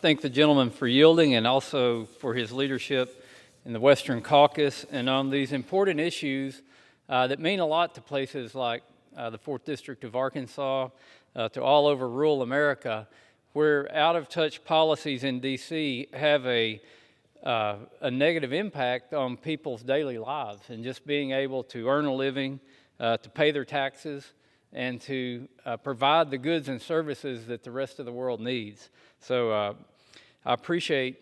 Thank the gentleman for yielding and also for his leadership in the Western Caucus and on these important issues that mean a lot to places like the 4th District of Arkansas, to all over rural America, where out-of-touch policies in D.C. have a negative impact on people's daily lives and just being able to earn a living, to pay their taxes, and to provide the goods and services that the rest of the world needs. So I appreciate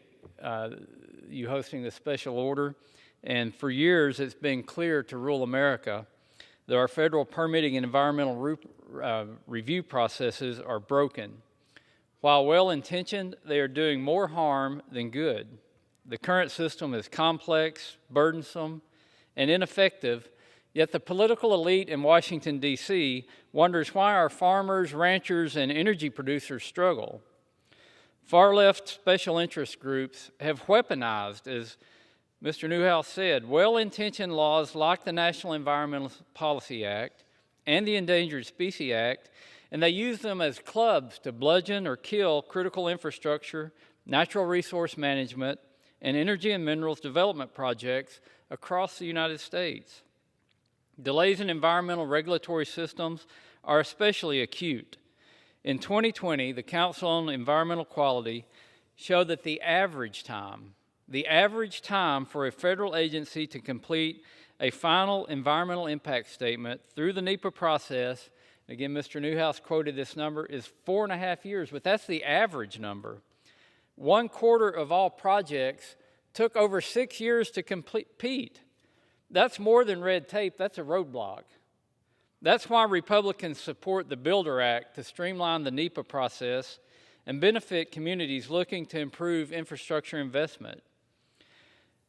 you hosting this special order. And for years, it's been clear to rural America that our federal permitting and environmental review processes are broken. While well-intentioned, they are doing more harm than good. The current system is complex, burdensome, and ineffective, yet the political elite in Washington, D.C. wonders why our farmers, ranchers, and energy producers struggle. Far-left special interest groups have weaponized, as Mr. Newhouse said, well-intentioned laws like the National Environmental Policy Act and the Endangered Species Act, and they use them as clubs to bludgeon or kill critical infrastructure, natural resource management, and energy and minerals development projects across the United States. Delays in environmental regulatory systems are especially acute. In 2020, the Council on Environmental Quality showed that the average time for a federal agency to complete a final environmental impact statement through the NEPA process, again, Mr. Newhouse quoted this number, is 4.5 years, but that's the average number. 1/4 of all projects took over 6 years to complete. That's more than red tape, that's a roadblock. That's why Republicans support the Builder Act to streamline the NEPA process and benefit communities looking to improve infrastructure investment.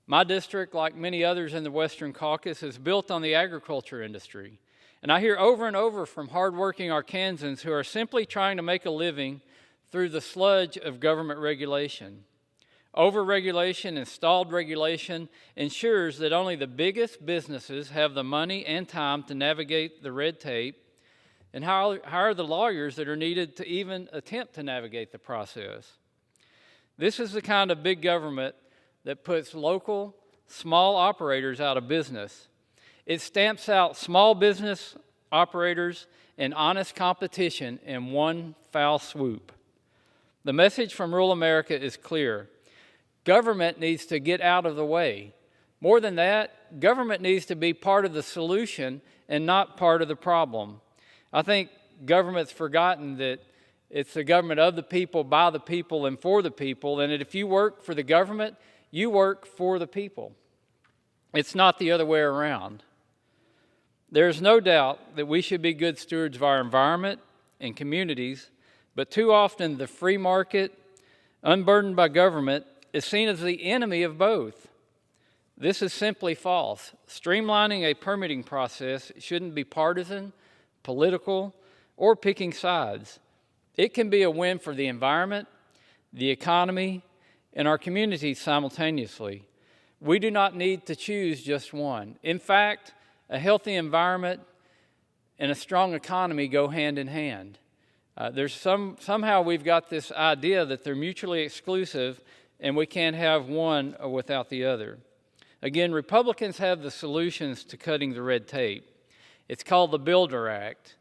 My district, like many others in the Western Caucus, is built on the agriculture industry. And I hear over and over from hardworking Arkansans who are simply trying to make a living through the sludge of government regulation. Over-regulation and stalled regulation ensures that only the biggest businesses have the money and time to navigate the red tape and hire the lawyers that are needed to even attempt to navigate the process. This is the kind of big government that puts local, small operators out of business. It stamps out small business operators and honest competition in one foul swoop. The message from rural America is clear. Government needs to get out of the way. More than that, government needs to be part of the solution and not part of the problem. I think government's forgotten that it's the government of the people, by the people, and for the people, and that if you work for the government, you work for the people. It's not the other way around. There's no doubt that we should be good stewards of our environment and communities, but too often the free market, unburdened by government, is seen as the enemy of both. This is simply false. Streamlining a permitting process shouldn't be partisan, political, or picking sides. It can be a win for the environment, the economy, and our communities simultaneously. We do not need to choose just one. In fact, a healthy environment and a strong economy go hand in hand. Somehow we've got this idea that they're mutually exclusive and we can't have one without the other. Again, Republicans have the solutions to cutting the red tape. It's called the Builder Act.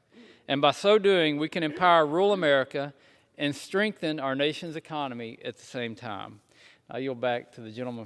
And by so doing, we can empower rural America and strengthen our nation's economy at the same time. I yield back to the gentleman from